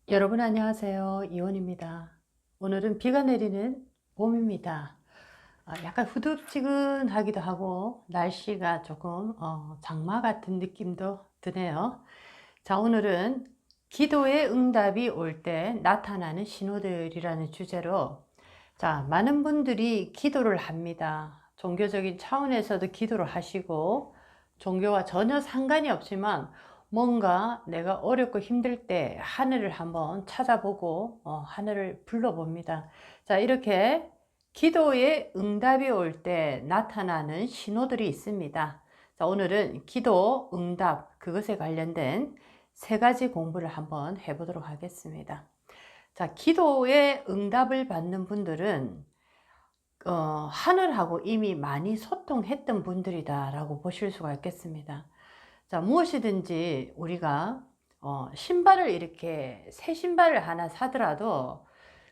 여러분 안녕하세요. 이원입니다. 오늘은 비가 내리는 봄입니다. 약간 후덥지근하기도 하고 날씨가 조금 장마 같은 느낌도 드네요. 자, 오늘은 기도의 응답이 올 때 나타나는 신호들이라는 주제로 많은 분들이 기도를 합니다. 종교적인 차원에서도 기도를 하시고 종교와 전혀 상관이 없지만 뭔가 내가 어렵고 힘들 때 하늘을 한번 찾아보고 하늘을 불러봅니다. 자, 이렇게 기도의 응답이 올 때 나타나는 신호들이 있습니다. 자, 오늘은 기도 응답 그것에 관련된 세 가지 공부를 한번 해보도록 하겠습니다. 자, 기도에 응답을 받는 분들은 하늘하고 이미 많이 소통했던 분들이다라고 보실 수가 있겠습니다. 자, 무엇이든지 우리가 신발을 이렇게 새 신발을 하나 사더라도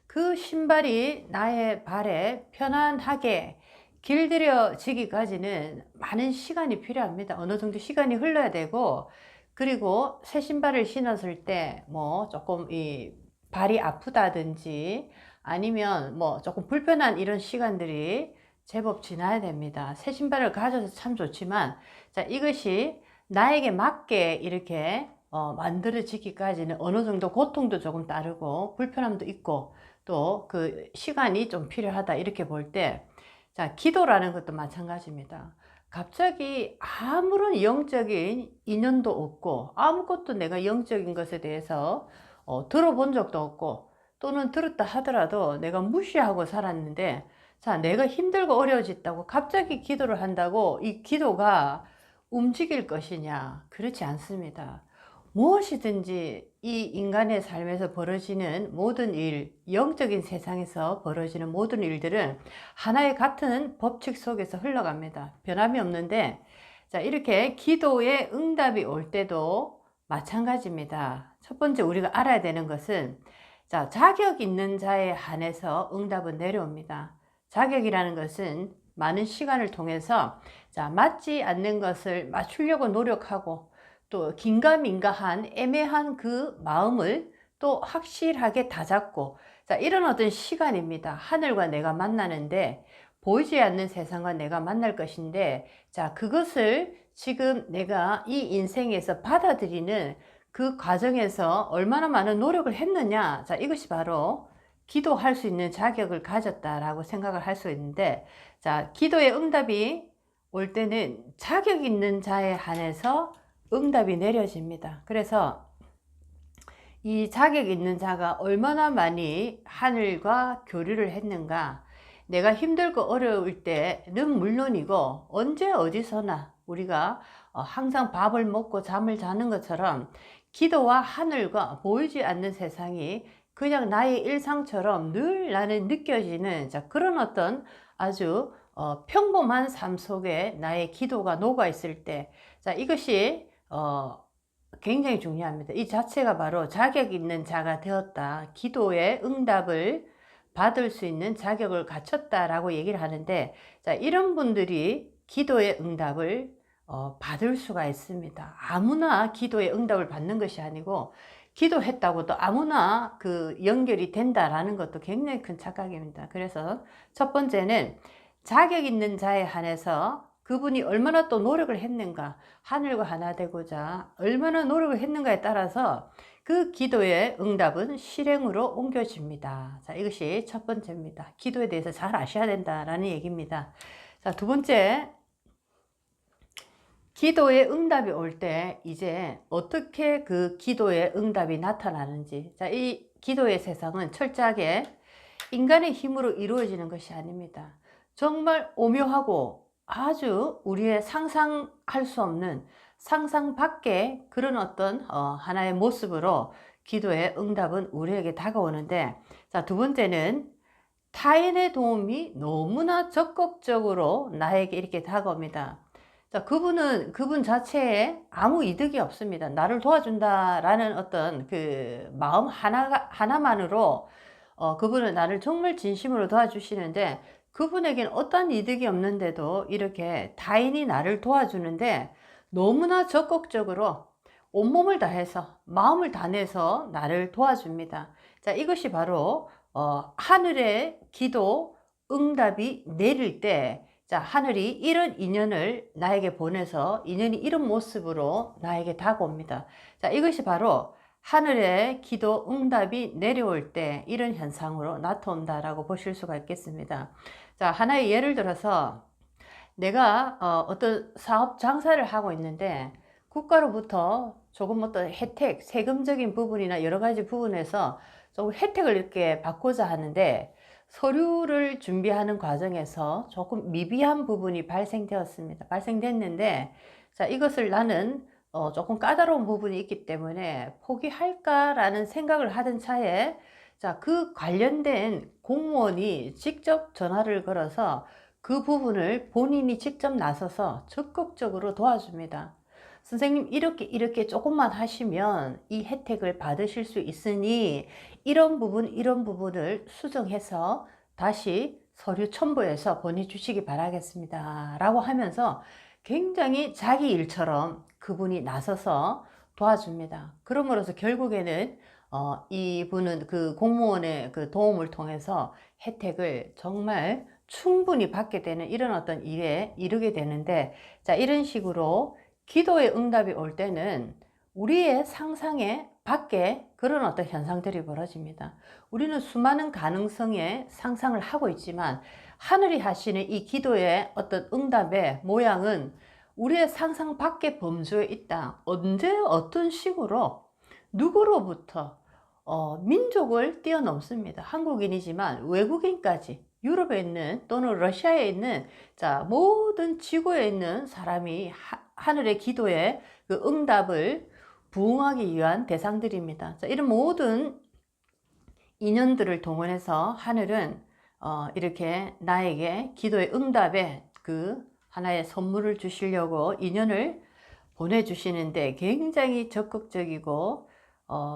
그 신발이 나의 발에 편안하게 길들여지기까지는 많은 시간이 필요합니다. 어느 정도 시간이 흘러야 되고, 그리고 새 신발을 신었을 때 뭐 조금 이 발이 아프다든지 아니면 뭐 조금 불편한 이런 시간들이 제법 지나야 됩니다. 새 신발을 가져서 참 좋지만, 자, 이것이 나에게 맞게 이렇게 만들어지기까지는 어느 정도 고통도 조금 따르고 불편함도 있고 또 그 시간이 좀 필요하다 이렇게 볼 때, 자, 기도라는 것도 마찬가지입니다. 갑자기 아무런 영적인 인연도 없고 아무것도 내가 영적인 것에 대해서 들어본 적도 없고 또는 들었다 하더라도 내가 무시하고 살았는데, 자, 내가 힘들고 어려워졌다고 갑자기 기도를 한다고 이 기도가 움직일 것이냐? 그렇지 않습니다. 무엇이든지 이 인간의 삶에서 벌어지는 모든 일, 영적인 세상에서 벌어지는 모든 일들은 하나의 같은 법칙 속에서 흘러갑니다. 변함이 없는데, 자, 이렇게 기도의 응답이 올 때도 마찬가지입니다. 첫 번째 우리가 알아야 되는 것은, 자, 자격 있는 자에 한해서 응답은 내려옵니다. 자격이라는 것은 많은 시간을 통해서 자, 맞지 않는 것을 맞추려고 노력하고 또 긴가민가한 애매한 그 마음을 또 확실하게 다잡고, 자, 이런 어떤 시간입니다. 하늘과 내가 만나는데 보이지 않는 세상과 내가 만날 것인데, 자, 그것을 지금 내가 이 인생에서 받아들이는 그 과정에서 얼마나 많은 노력을 했느냐, 자, 이것이 바로 기도할 수 있는 자격을 가졌다라고 생각을 할 수 있는데, 자, 기도의 응답이 올 때는 자격 있는 자에 한해서 응답이 내려집니다. 그래서 이 자격 있는 자가 얼마나 많이 하늘과 교류를 했는가, 내가 힘들고 어려울 때는 물론이고 언제 어디서나 우리가 항상 밥을 먹고 잠을 자는 것처럼 기도와 하늘과 보이지 않는 세상이 그냥 나의 일상처럼 늘 나는 느껴지는, 자, 그런 어떤 아주 평범한 삶 속에 나의 기도가 녹아 있을 때, 자, 이것이 굉장히 중요합니다. 이 자체가 바로 자격 있는 자가 되었다. 기도의 응답을 받을 수 있는 자격을 갖췄다라고 얘기를 하는데, 자, 이런 분들이 기도의 응답을 받을 수가 있습니다. 아무나 기도의 응답을 받는 것이 아니고, 기도했다고 또 아무나 그 연결이 된다라는 것도 굉장히 큰 착각입니다. 그래서 첫 번째는 자격 있는 자에 한해서 그분이 얼마나 또 노력을 했는가, 하늘과 하나 되고자 얼마나 노력을 했는가에 따라서 그 기도의 응답은 실행으로 옮겨집니다. 자, 이것이 첫 번째입니다. 기도에 대해서 잘 아셔야 된다라는 얘기입니다. 자, 두 번째, 기도의 응답이 올 때 이제 어떻게 그 기도의 응답이 나타나는지, 자, 이 기도의 세상은 철저하게 인간의 힘으로 이루어지는 것이 아닙니다. 정말 오묘하고 아주 우리의 상상할 수 없는 상상 밖의 그런 어떤 하나의 모습으로 기도의 응답은 우리에게 다가오는데, 자, 두 번째는 타인의 도움이 너무나 적극적으로 나에게 이렇게 다가옵니다. 자, 그분 자체에 아무 이득이 없습니다. 나를 도와준다라는 어떤 그 마음 하나만으로 그분은 나를 정말 진심으로 도와주시는데, 그분에겐 어떤 이득이 없는데도 이렇게 타인이 나를 도와주는데 너무나 적극적으로 온몸을 다해서 마음을 다내서 나를 도와줍니다. 자, 이것이 바로 하늘의 기도 응답이 내릴 때, 자, 하늘이 이런 인연을 나에게 보내서 인연이 이런 모습으로 나에게 다가옵니다. 자, 이것이 바로 하늘의 기도 응답이 내려올 때 이런 현상으로 나타온다라고 보실 수가 있겠습니다. 자, 하나의 예를 들어서 내가 어떤 사업 장사를 하고 있는데 국가로부터 조금 어떤 혜택, 세금적인 부분이나 여러 가지 부분에서 조금 혜택을 이렇게 받고자 하는데 서류를 준비하는 과정에서 조금 미비한 부분이 발생되었습니다. 발생됐는데, 자, 이것을 나는 조금 까다로운 부분이 있기 때문에 포기할까라는 생각을 하던 차에, 자, 그 관련된 공무원이 직접 전화를 걸어서 그 부분을 본인이 직접 나서서 적극적으로 도와줍니다. 선생님, 이렇게 조금만 하시면 이 혜택을 받으실 수 있으니 이런 부분을 수정해서 다시 서류 첨부해서 보내주시기 바라겠습니다 라고 하면서 굉장히 자기 일처럼 그분이 나서서 도와줍니다. 그럼으로써 결국에는 이분은 그 공무원의 그 도움을 통해서 혜택을 정말 충분히 받게 되는 이런 어떤 일에 이르게 되는데, 자, 이런 식으로 기도의 응답이 올 때는 우리의 상상에 밖에 그런 어떤 현상들이 벌어집니다. 우리는 수많은 가능성의 상상을 하고 있지만 하늘이 하시는 이 기도의 어떤 응답의 모양은 우리의 상상 밖의 범주에 있다. 언제 어떤 식으로 누구로부터 민족을 뛰어넘습니다. 한국인이지만 외국인까지 유럽에 있는 또는 러시아에 있는, 자, 모든 지구에 있는 사람이 하늘의 기도에 그 응답을 부응하기 위한 대상들입니다. 자, 이런 모든 인연들을 동원해서 하늘은 이렇게 나에게 기도의 응답에 그 하나의 선물을 주시려고 인연을 보내주시는데 굉장히 적극적이고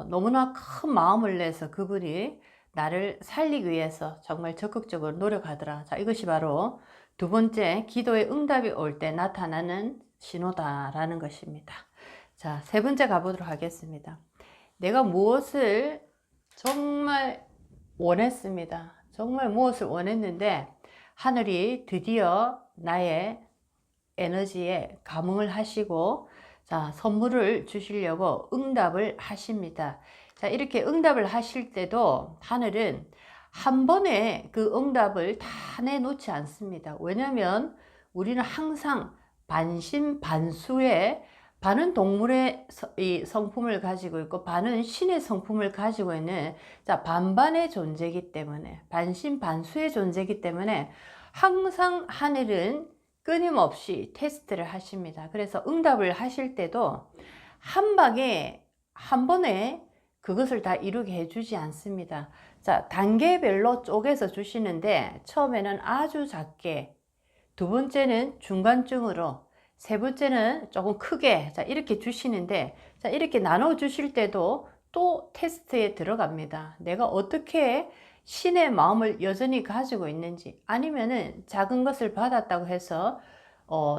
너무나 큰 마음을 내서 그분이 나를 살리기 위해서 정말 적극적으로 노력하더라. 자, 이것이 바로 두 번째 기도의 응답이 올 때 나타나는 신호다라는 것입니다. 자, 세 번째 가보도록 하겠습니다. 내가 무엇을 정말 원했습니다. 정말 무엇을 원했는데 하늘이 드디어 나의 에너지에 감응을 하시고, 자, 선물을 주시려고 응답을 하십니다. 자, 이렇게 응답을 하실 때도 하늘은 한 번에 그 응답을 다 내놓지 않습니다. 왜냐하면 우리는 항상 반신반수의, 반은 동물의 이 성품을 가지고 있고 반은 신의 성품을 가지고 있는, 자, 반반의 존재이기 때문에, 반신반수의 존재이기 때문에 항상 하늘은 끊임없이 테스트를 하십니다. 그래서 응답을 하실 때도 한 방에 한 번에 그것을 다 이루게 해주지 않습니다. 자, 단계별로 쪼개서 주시는데 처음에는 아주 작게, 두 번째는 중간쯤으로, 세 번째는 조금 크게, 자, 이렇게 주시는데, 자, 이렇게 나눠 주실 때도 또 테스트에 들어갑니다. 내가 어떻게 신의 마음을 여전히 가지고 있는지, 아니면은 작은 것을 받았다고 해서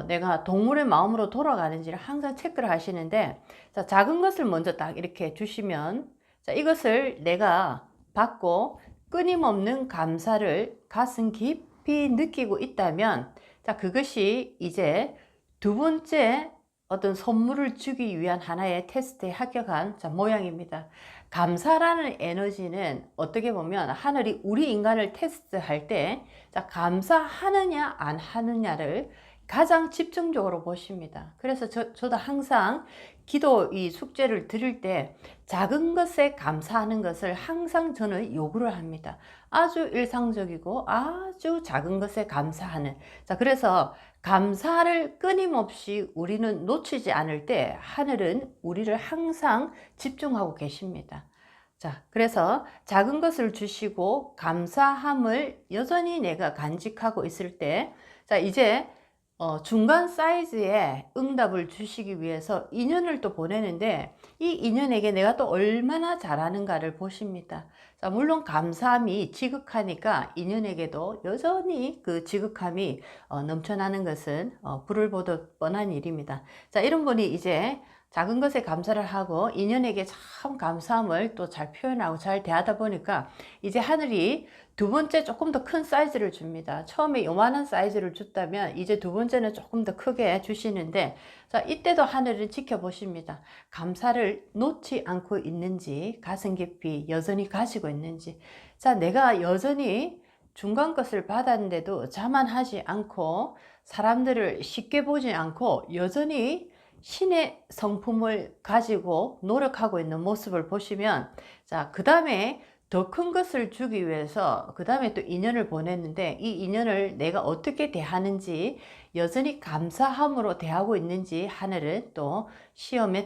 내가 동물의 마음으로 돌아가는지를 항상 체크를 하시는데, 자, 작은 것을 먼저 딱 이렇게 주시면, 자, 이것을 내가 받고 끊임없는 감사를 가슴 깊이 느끼고 있다면, 자, 그것이 이제 두 번째 어떤 선물을 주기 위한 하나의 테스트에 합격한, 자, 모양입니다. 감사라는 에너지는 어떻게 보면 하늘이 우리 인간을 테스트할 때, 자, 감사하느냐 안 하느냐를 가장 집중적으로 보십니다. 그래서 저도 항상 기도 이 숙제를 드릴 때 작은 것에 감사하는 것을 항상 저는 요구를 합니다. 아주 일상적이고 아주 작은 것에 감사하는, 자, 그래서 감사를 끊임없이 우리는 놓치지 않을 때 하늘은 우리를 항상 집중하고 계십니다. 자, 그래서 작은 것을 주시고 감사함을 여전히 내가 간직하고 있을 때, 자, 이제 중간 사이즈의 응답을 주시기 위해서 인연을 또 보내는데, 이 인연에게 내가 또 얼마나 잘하는가를 보십니다. 자, 물론 감사함이 지극하니까 인연에게도 여전히 그 지극함이 넘쳐나는 것은 불을 보듯 뻔한 일입니다. 자, 이런 분이 이제 작은 것에 감사를 하고 인연에게 참 감사함을 또 잘 표현하고 잘 대하다 보니까 이제 하늘이 두 번째 조금 더 큰 사이즈를 줍니다. 처음에 요만한 사이즈를 줬다면 이제 두 번째는 조금 더 크게 주시는데, 자, 이때도 하늘을 지켜보십니다. 감사를 놓지 않고 있는지, 가슴 깊이 여전히 가지고 있는지. 자, 내가 여전히 중간 것을 받았는데도 자만하지 않고 사람들을 쉽게 보지 않고 여전히 신의 성품을 가지고 노력하고 있는 모습을 보시면, 자, 그 다음에 더 큰 것을 주기 위해서 그 다음에 또 인연을 보냈는데, 이 인연을 내가 어떻게 대하는지, 여전히 감사함으로 대하고 있는지 하늘은 또 시험에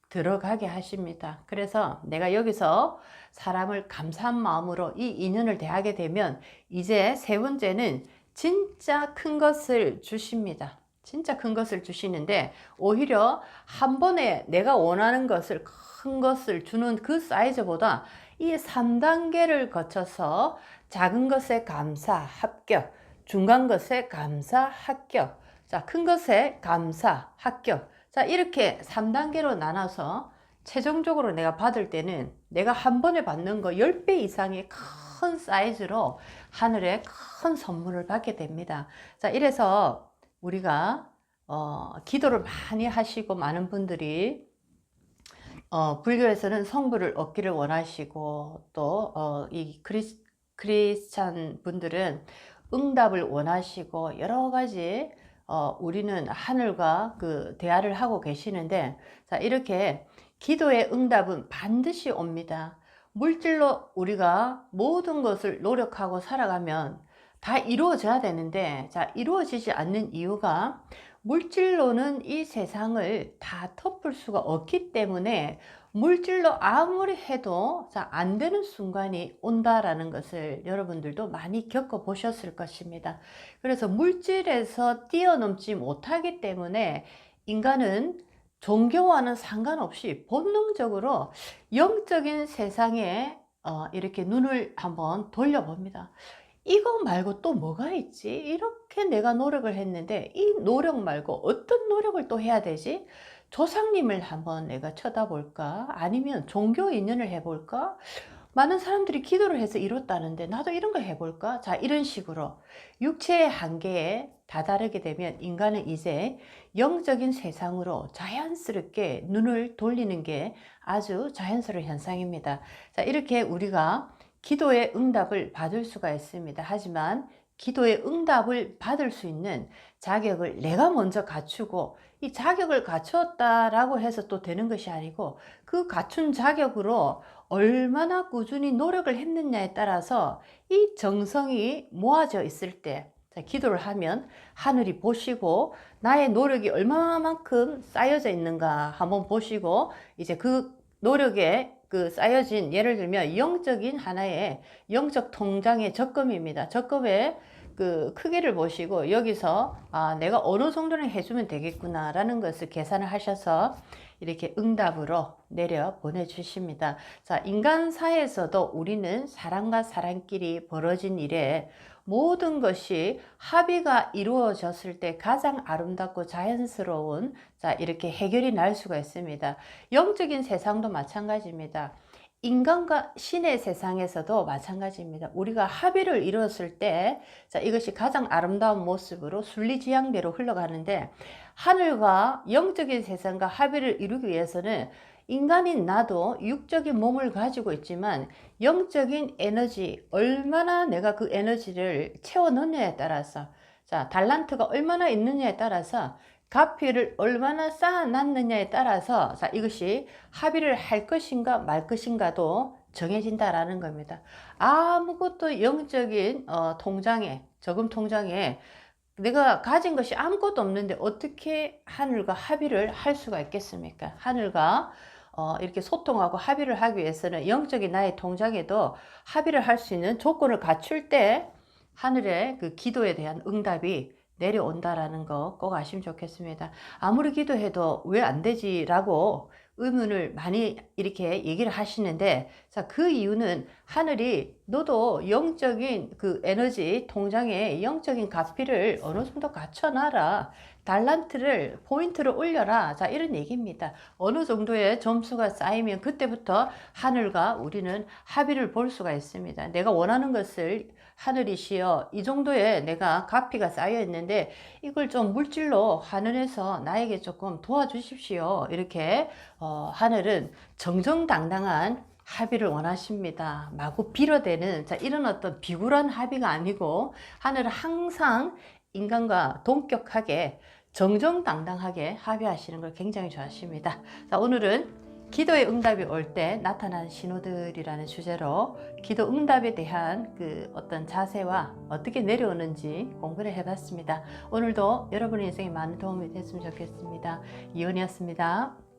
들어가게 하십니다. 그래서 내가 여기서 사람을 감사한 마음으로 이 인연을 대하게 되면 이제 세 번째는 진짜 큰 것을 주십니다. 진짜 큰 것을 주시는데, 오히려 한 번에 내가 원하는 것을, 큰 것을 주는 그 사이즈보다 이 3단계를 거쳐서 작은 것에 감사 합격, 중간 것에 감사 합격, 자, 큰 것에 감사 합격. 자, 이렇게 3단계로 나눠서 최종적으로 내가 받을 때는 내가 한 번에 받는 거 10배 이상의 큰 사이즈로 하늘의 큰 선물을 받게 됩니다. 자, 이래서 우리가 기도를 많이 하시고, 많은 분들이 불교에서는 성부를 얻기를 원하시고, 또 이 크리스찬 분들은 응답을 원하시고, 여러 가지 우리는 하늘과 그 대화를 하고 계시는데, 자, 이렇게 기도의 응답은 반드시 옵니다. 물질로 우리가 모든 것을 노력하고 살아가면 다 이루어져야 되는데, 자, 이루어지지 않는 이유가 물질로는 이 세상을 다 덮을 수가 없기 때문에 물질로 아무리 해도 자, 안 되는 순간이 온다라는 것을 여러분들도 많이 겪어보셨을 것입니다. 그래서 물질에서 뛰어넘지 못하기 때문에 인간은 종교와는 상관없이 본능적으로 영적인 세상에 이렇게 눈을 한번 돌려봅니다. 이거 말고 또 뭐가 있지? 이렇게 내가 노력을 했는데 이 노력 말고 어떤 노력을 또 해야 되지? 조상님을 한번 내가 쳐다볼까? 아니면 종교 인연을 해볼까? 많은 사람들이 기도를 해서 이뤘다는데 나도 이런 걸 해볼까? 자, 이런 식으로 육체의 한계에 다다르게 되면 인간은 이제 영적인 세상으로 자연스럽게 눈을 돌리는 게 아주 자연스러운 현상입니다. 자, 이렇게 우리가 기도의 응답을 받을 수가 있습니다. 하지만 기도의 응답을 받을 수 있는 자격을 내가 먼저 갖추고, 이 자격을 갖추었다라고 해서 또 되는 것이 아니고, 그 갖춘 자격으로 얼마나 꾸준히 노력을 했느냐에 따라서 이 정성이 모아져 있을 때, 기도를 하면 하늘이 보시고 나의 노력이 얼마만큼 쌓여져 있는가 한번 보시고, 이제 그 노력에 그 쌓여진, 예를 들면 영적인 하나의 영적 통장의 적금입니다. 적금의 그 크기를 보시고 여기서 내가 어느 정도는 해주면 되겠구나 라는 것을 계산을 하셔서 이렇게 응답으로 내려 보내주십니다. 자, 인간사에서도 우리는 사람과 사람끼리 벌어진 일에 모든 것이 합의가 이루어졌을 때 가장 아름답고 자연스러운, 자, 이렇게 해결이 날 수가 있습니다. 영적인 세상도 마찬가지입니다. 인간과 신의 세상에서도 마찬가지입니다. 우리가 합의를 이루었을 때, 자, 이것이 가장 아름다운 모습으로 순리지향대로 흘러가는데, 하늘과 영적인 세상과 합의를 이루기 위해서는 인간인 나도 육적인 몸을 가지고 있지만 영적인 에너지, 얼마나 내가 그 에너지를 채워 넣느냐에 따라서, 자, 달란트가 얼마나 있느냐에 따라서, 가피를 얼마나 쌓아놨느냐에 따라서, 자, 이것이 합의를 할 것인가 말 것인가도 정해진다라는 겁니다. 아무것도 영적인 통장에, 저금 통장에 내가 가진 것이 아무것도 없는데 어떻게 하늘과 합의를 할 수가 있겠습니까? 하늘과 이렇게 소통하고 합의를 하기 위해서는 영적인 나의 통장에도 합의를 할 수 있는 조건을 갖출 때 하늘의 그 기도에 대한 응답이 내려온다라는 거 꼭 아시면 좋겠습니다. 아무리 기도해도 왜 안 되지 라고 의문을 많이 이렇게 얘기를 하시는데, 자, 그 이유는 하늘이 너도 영적인 그 에너지 통장에 영적인 가피를 어느 정도 갖춰놔라. 달란트를, 포인트를 올려라. 자, 이런 얘기입니다. 어느 정도의 점수가 쌓이면 그때부터 하늘과 우리는 합의를 볼 수가 있습니다. 내가 원하는 것을 하늘이시여, 이 정도의 내가 가피가 쌓여 있는데 이걸 좀 물질로 하늘에서 나에게 조금 도와주십시오. 이렇게 하늘은 정정당당한 합의를 원하십니다. 마구 빌어대는, 자, 이런 어떤 비굴한 합의가 아니고, 하늘은 항상 인간과 동격하게 정정당당하게 합의하시는 걸 굉장히 좋아하십니다. 자, 오늘은 기도의 응답이 올 때 나타난 신호들이라는 주제로 기도 응답에 대한 그 어떤 자세와 어떻게 내려오는지 공부를 해봤습니다. 오늘도 여러분의 인생에 많은 도움이 됐으면 좋겠습니다. 이은이었습니다.